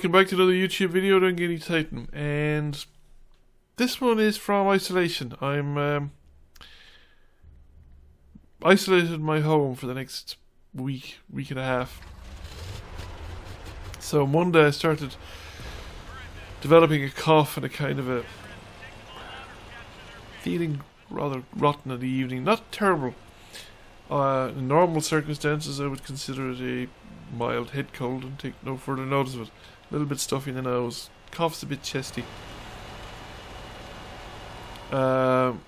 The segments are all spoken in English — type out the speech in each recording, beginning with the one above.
welcome back to another YouTube video on Guinea Titan, and this one is from isolation. I'm isolated in my home for the next week and a half. So Monday I started developing a cough and a kind of a feeling rather rotten in the evening. Not terrible. In normal circumstances I would consider it a mild head cold and take no further notice of it. A little bit stuffy in the nose. Cough's a bit chesty. No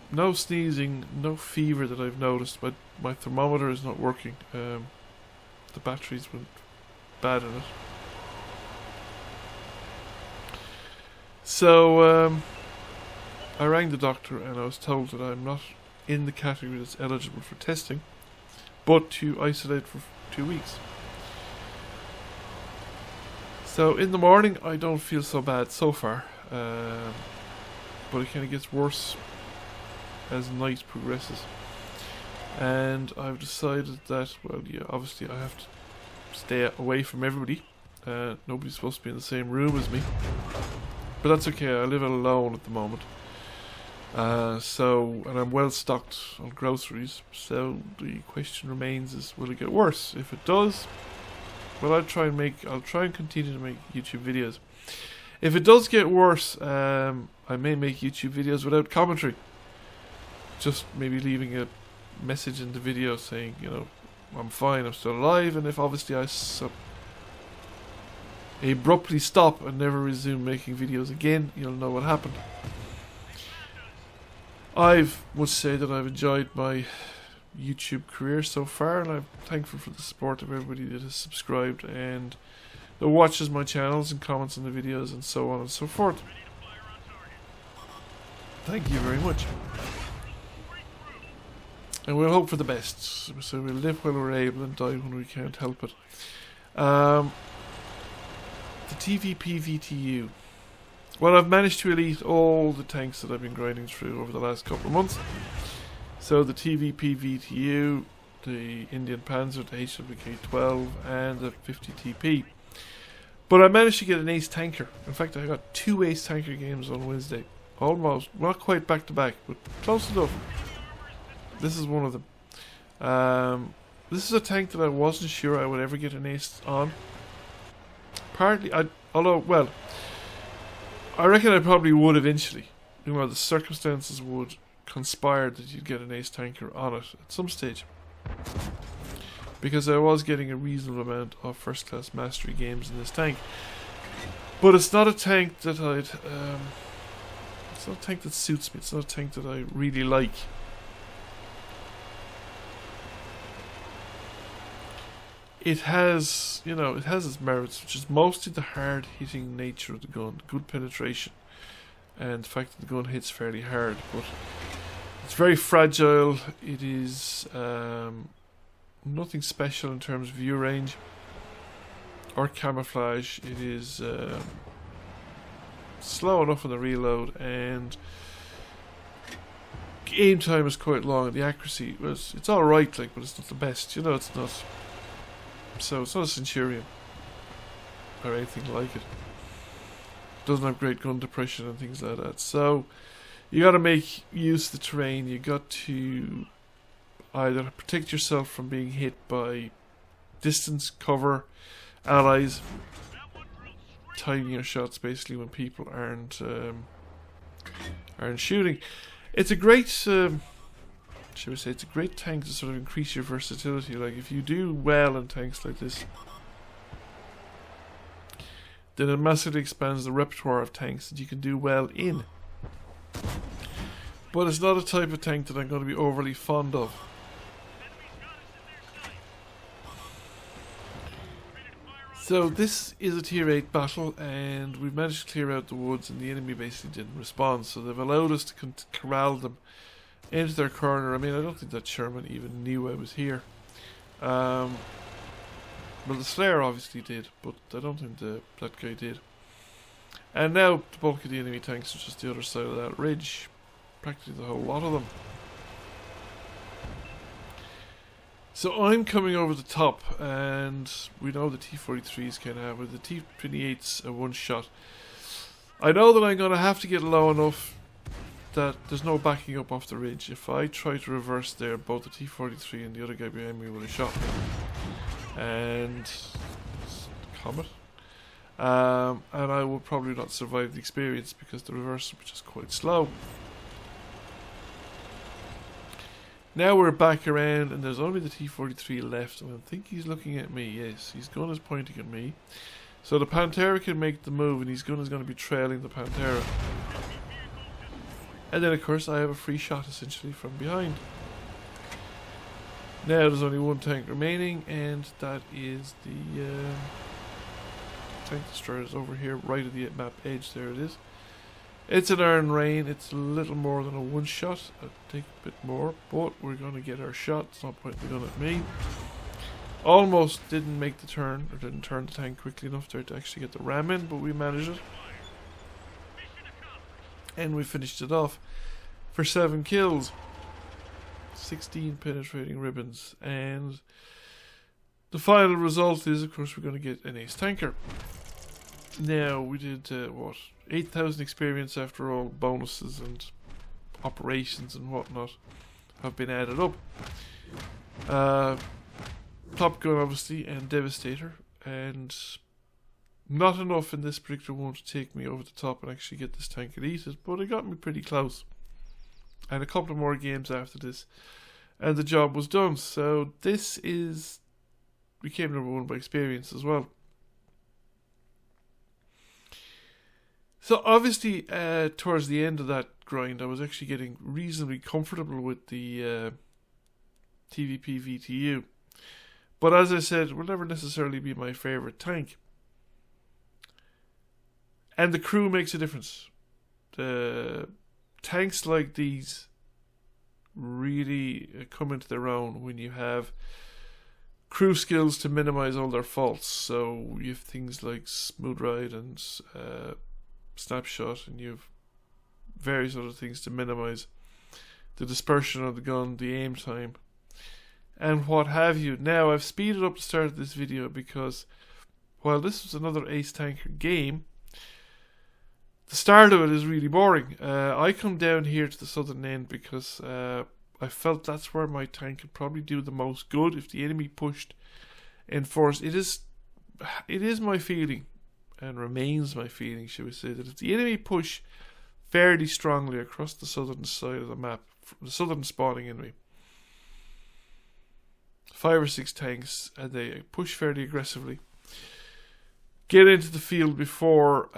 sneezing, no fever that I've noticed, but my thermometer is not working. The batteries went bad in it. So I rang the doctor and I was told that I'm not in the category that's eligible for testing, but to isolate for 2 weeks. So in the morning I don't feel so bad so far, but it kind of gets worse as night progresses, and I've decided that, well, yeah, obviously I have to stay away from everybody. Nobody's supposed to be in the same room as me, but that's okay. I live alone at the moment, and I'm well stocked on groceries, so the question remains is, will it get worse? If it does, well, I'll try and continue to make YouTube videos. If it does get worse, I may make YouTube videos without commentary. Just maybe leaving a message in the video saying, you know, I'm fine, I'm still alive, and if obviously I abruptly stop and never resume making videos again, you'll know what happened. I must say that I've enjoyed my YouTube career so far, and I'm thankful for the support of everybody that has subscribed and that watches my channels and comments on the videos and so on and so forth. Thank you very much. And we'll hope for the best. So we'll live while we're able and die when we can't help it. The TVP VTU. Well, I've managed to elite all the tanks that I've been grinding through over the last couple of months. So the TVP VTU, the Indian Panzer, the HWK-12, and the 50 TP. But I managed to get an Ace tanker. In fact, I got 2 Ace tanker games on Wednesday. Almost, not quite back to back, but close enough. This is one of them. This is a tank that I wasn't sure I would ever get an Ace on. Partly, although, well, I reckon I probably would eventually. You know, the circumstances would conspire that you'd get an Ace tanker on it at some stage. Because I was getting a reasonable amount of first class mastery games in this tank. But it's not a tank that it's not a tank that suits me. It's not a tank that I really like. It has, you know, it has its merits, which is mostly the hard-hitting nature of the gun, good penetration, and the fact that the gun hits fairly hard. But it's very fragile. It is nothing special in terms of view range or camouflage. It is slow enough on the reload, and aim time is quite long, and the accuracy was, it's alright, like, but it's not the best. You know, it's not. So it's not a Centurion or anything like it. Doesn't have great gun depression and things like that. So you got to make use of the terrain. You got to either protect yourself from being hit by distance, cover, allies, timing your shots basically when people aren't shooting. It's a great. Should we say, it's a great tank to sort of increase your versatility. Like, if you do well in tanks like this, then it massively expands the repertoire of tanks that you can do well in. But it's not a type of tank that I'm going to be overly fond of. So this is a tier 8 battle, and we've managed to clear out the woods, and the enemy basically didn't respond, so they've allowed us to corral them into their corner. I mean, I don't think that Sherman even knew I was here. Well, the Slayer obviously did, but I don't think that guy did. And now the bulk of the enemy tanks are just the other side of that ridge. Practically the whole lot of them. So I'm coming over the top, and we know the T-43s can have it. The T-28's a one-shot. I know that I'm going to have to get low enough that there's no backing up off the ridge. If I try to reverse there, both the T-43 and the other guy behind me will have shot me. And Comet. And I will probably not survive the experience because the reverse was just quite slow. Now we're back around and there's only the T-43 left, and I think he's looking at me. Yes, his gun is pointing at me. So the Pantera can make the move and his gun is going to be trailing the Pantera. And then of course I have a free shot essentially from behind. Now there's only one tank remaining, and that is the tank destroyer is over here right at the map edge. There it is. It's an iron rain. It's a little more than a one shot. I'll take a bit more, but we're going to get our shot. It's not pointing the gun at me. Almost didn't make the turn, or didn't turn the tank quickly enough there to actually get the ram in, but we managed it. And we finished it off for 7 kills. 16 penetrating ribbons. And the final result is, of course, we're going to get an ace tanker. Now, we did, 8,000 experience after all bonuses and operations and whatnot have been added up. Top Gun, obviously, and Devastator. And not enough in this particular one to take me over the top and actually get this tank deleted, but it got me pretty close. And a couple of more games after this, and the job was done. So this became #1 by experience as well. So obviously, towards the end of that grind, I was actually getting reasonably comfortable with the TVP VTU. But as I said, it will never necessarily be my favourite tank. And the crew makes a difference. Tanks like these really come into their own when you have crew skills to minimize all their faults. So you have things like Smooth Ride and Snapshot, and you have various other things to minimize the dispersion of the gun, the aim time, and what have you. Now, I've speeded up the start of this video because while this was another Ace Tanker game, the start of it is really boring. I come down here to the southern end because I felt that's where my tank could probably do the most good if the enemy pushed in force. It is my feeling, and remains my feeling, shall we say, that if the enemy push fairly strongly across the southern side of the map, the southern spawning enemy, 5 or 6 tanks, and they push fairly aggressively, get into the field before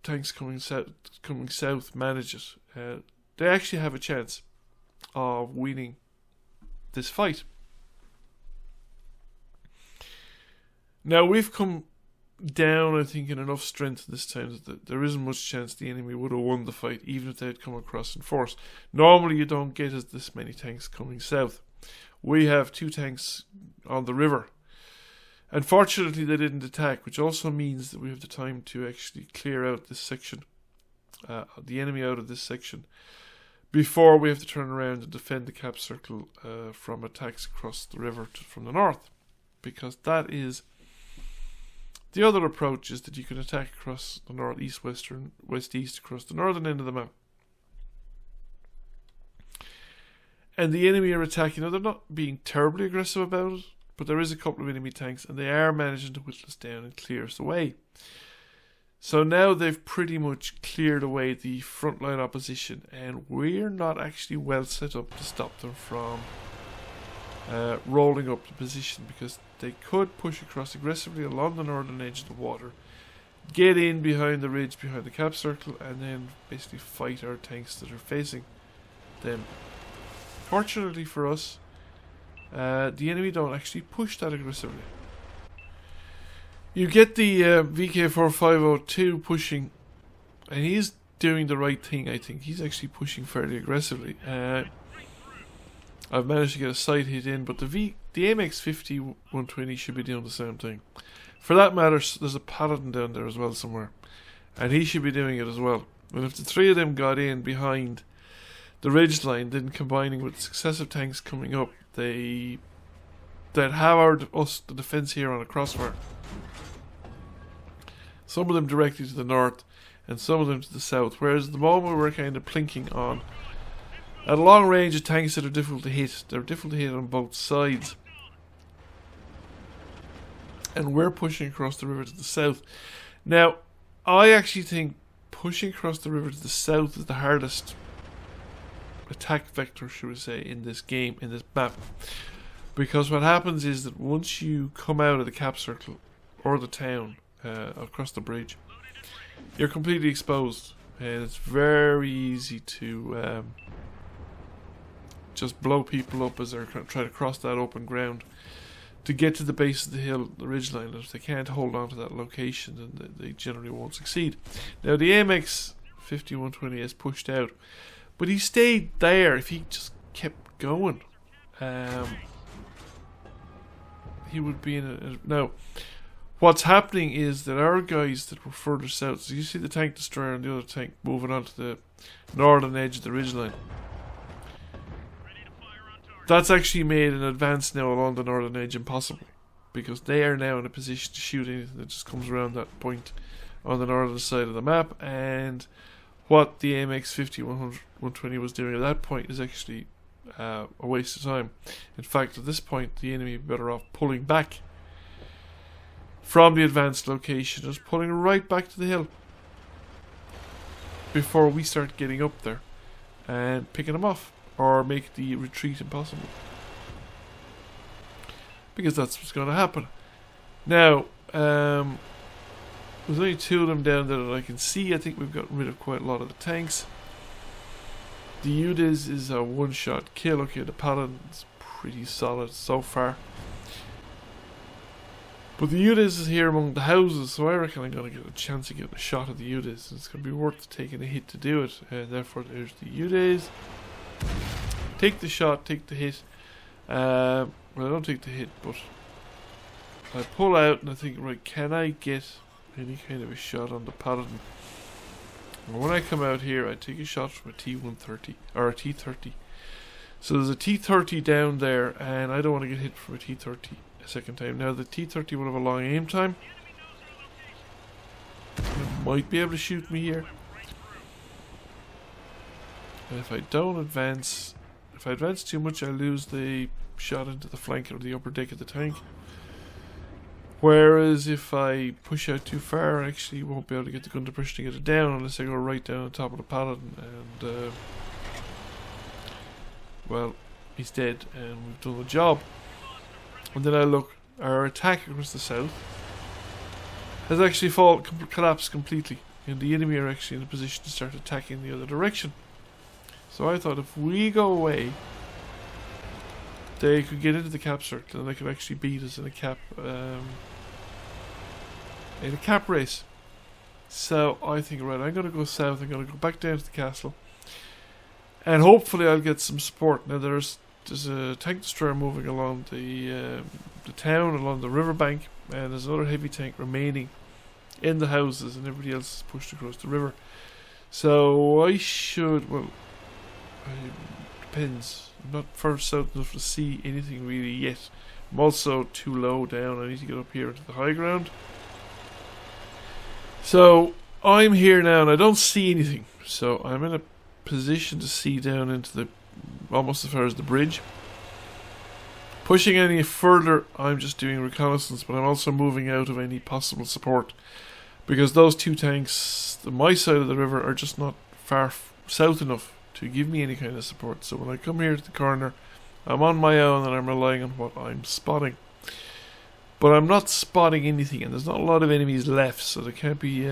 tanks coming south manage it, they actually have a chance of winning this fight. Now, we've come down, I think, in enough strength this time that there isn't much chance the enemy would have won the fight, even if they had come across in force. Normally you don't get this many tanks coming south. We have 2 tanks on the river. Unfortunately, they didn't attack, which also means that we have the time to actually clear out this section, the enemy out of this section, before we have to turn around and defend the cap circle from attacks across the river from the north. Because that is the other approach, is that you can attack across the northeast, west-east, across the northern end of the map. And the enemy are attacking. Now, they're not being terribly aggressive about it, but there is a couple of enemy tanks, and they are managing to whittle us down and clear us away. So now they've pretty much cleared away the frontline opposition, and we're not actually well set up to stop them from rolling up the position, because they could push across aggressively along the northern edge of the water, get in behind the ridge, behind the cap circle, and then basically fight our tanks that are facing them. Fortunately for us, the enemy don't actually push that aggressively. You get the VK4502 pushing, and he's doing the right thing, I think. He's actually pushing fairly aggressively. I've managed to get a sight hit in, but the MX50 120 should be doing the same thing. For that matter, there's a Paladin down there as well somewhere, and he should be doing it as well. And if the 3 of them got in behind the ridge line, then combining with successive tanks coming up, they that have the defence here on a crossfire. Some of them directly to the north, and some of them to the south. Whereas at the moment we're kind of plinking on at a long range of tanks that are difficult to hit. They're difficult to hit on both sides. And we're pushing across the river to the south. Now, I actually think pushing across the river to the south is the hardest attack vector, should we say, in this game, in this map. Because what happens is that once you come out of the cap circle, or the town, across the bridge, you're completely exposed. And it's very easy to just blow people up as they're trying to cross that open ground to get to the base of the hill, the ridgeline. And if they can't hold on to that location, then they generally won't succeed. Now the AMX 5120 has pushed out, but he stayed there. If he just kept going, he would be in a... Now, what's happening is that our guys that were further south, so you see the tank destroyer and the other tank moving on to the northern edge of the ridgeline. That's actually made an advance now along the northern edge impossible, because they are now in a position to shoot anything that just comes around that point on the northern side of the map. And what the AMX 5120 was doing at that point is actually a waste of time. In fact, at this point, the enemy would be better off pulling back from the advanced location, just pulling right back to the hill before we start getting up there and picking them off, or make the retreat impossible, because that's what's going to happen. Now, there's only two of them down there that I can see. I think we've gotten rid of quite a lot of the tanks. The UDIS is a one-shot kill. Okay, the Paladin's pretty solid so far, but the UDIS is here among the houses, so I reckon I'm going to get a chance of getting a shot at the UDIS. It's going to be worth taking a hit to do it, and therefore there's the UDIS. Take the shot, take the hit. Well, I don't take the hit, but I pull out and I think, right, can I get any kind of a shot on the Paladin? And when I come out here, I take a shot from a T130, or a T30. So there's a T30 down there, and I don't want to get hit from a T30 a second time. Now, the T30 will have a long aim time. It might be able to shoot me here. And if I don't advance, if I advance too much, I lose the shot into the flank or the upper deck of the tank. Whereas if I push out too far, I actually won't be able to get the gun depression to get it down unless I go right down on top of the Paladin. And, well, he's dead and we've done the job. And then I look, our attack across the south has actually collapsed completely. And the enemy are actually in a position to start attacking the other direction. So I thought if we go away, they could get into the cap circle and they could actually beat us in a cap race. So I think, right, I'm going to go south. I'm going to go back down to the castle, and hopefully I'll get some support. Now there's a tank destroyer moving along the town, along the riverbank, and there's another heavy tank remaining in the houses, and everybody else is pushed across the river. So I should, well, depends. I'm not far south enough to see anything really yet. I'm also too low down. I need to get up here into the high ground. So I'm here now and I don't see anything. So I'm in a position to see down into the, almost as far as the bridge. Pushing any further, I'm just doing reconnaissance, but I'm also moving out of any possible support, because those two tanks on my side of the river are just not far south enough to give me any kind of support. So when I come here to the corner, I'm on my own and I'm relying on what I'm spotting. But I'm not spotting anything, and there's not a lot of enemies left, so there can't be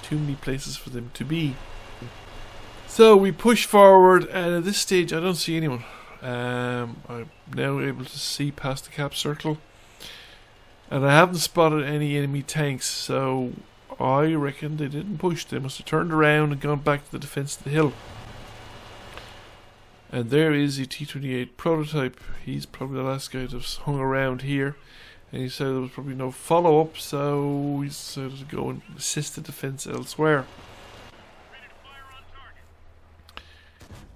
too many places for them to be. So we push forward, and at this stage I don't see anyone. I'm now able to see past the cap circle, and I haven't spotted any enemy tanks, so I reckon they didn't push. They must have turned around and gone back to the defense of the hill. And there is a T-28 prototype. He's probably the last guy that's hung around here, and he said there was probably no follow-up, so he decided to go and assist the defense elsewhere.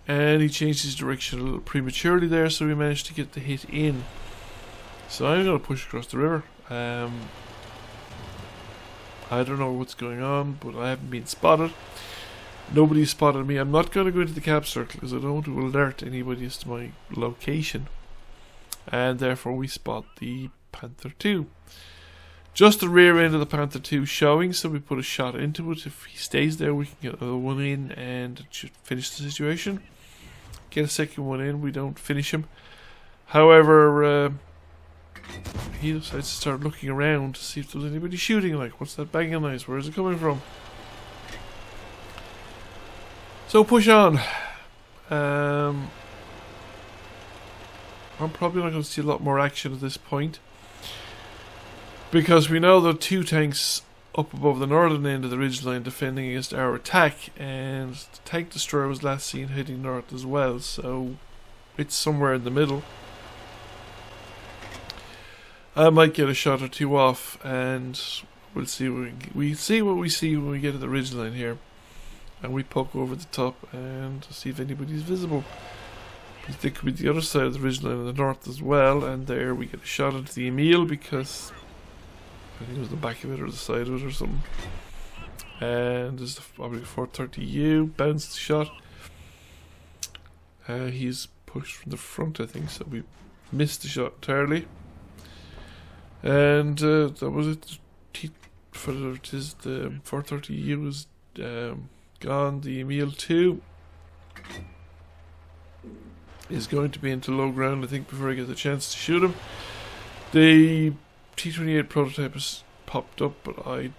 and he changed his direction a little prematurely there, so we managed to get the hit in. So I'm going to push across the river. I don't know what's going on, but I haven't been spotted. Nobody spotted me. I'm not going to go into the cap circle because I don't want to alert anybody as to my location. And therefore we spot the Panther 2. Just the rear end of the Panther 2 showing, so we put a shot into it. If he stays there, we can get another one in and it should finish the situation. Get a second one in, we don't finish him. However, he decides to start looking around to see if there's anybody shooting. Like, what's that banging noise? Where is it coming from? So push on. I'm probably not going to see a lot more action at this point, because we know there are two tanks up above the northern end of the ridgeline defending against our attack, and the tank destroyer was last seen heading north as well, so it's somewhere in the middle. I might get a shot or two off, and we'll see what we see what we see when we get to the ridgeline here, and we poke over the top and see if anybody's visible. They could be the other side of the ridgeline in the north as well, and there we get a shot into the Emile, because I think it was the back of it or the side of it or something. And there's probably 430U, bounced the shot. He's pushed from the front, I think, so we missed the shot entirely. And that was it. The 430U was gone. The Emile 2 is going to be into low ground, I think, before I get the chance to shoot him. The T-28 prototype has popped up, but I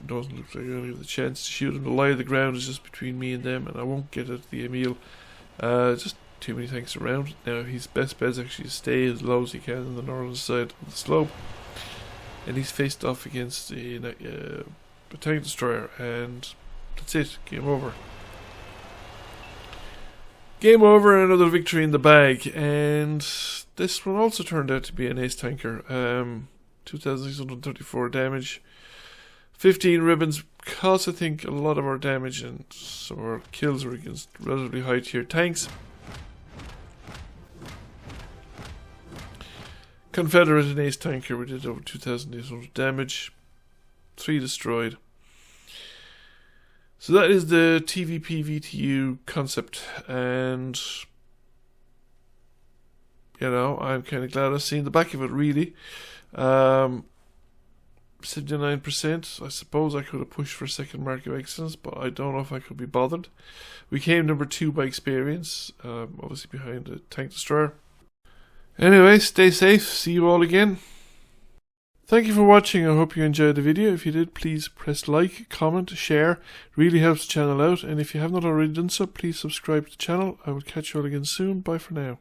doesn't look like I'm going to get the chance to shoot him. The lie of the ground is just between me and them, and I won't get at the Emile. Just too many tanks around. Now his best bet is actually to stay as low as he can on the northern side of the slope, and he's faced off against a tank destroyer, and that's it. Game over. Game over, and another victory in the bag. And this one also turned out to be an ace tanker. 2,634 damage, 15 ribbons, because I think a lot of our damage and some of our kills were against relatively high tier tanks. Confederate and ace tanker, we did over 2,800 damage, 3 destroyed. So that is the TVP VTU Koncept, and you know, I'm kind of glad I've seen the back of it, really. 79%. I suppose I could have pushed for a second mark of excellence, but I don't know if I could be bothered. We came number 2 by experience, obviously behind a tank destroyer. Anyway, stay safe. See you all again. Thank you for watching. I hope you enjoyed the video. If you did, please press like, comment, share. It really helps the channel out. And if you have not already done so, please subscribe to the channel. I will catch you all again soon. Bye for now.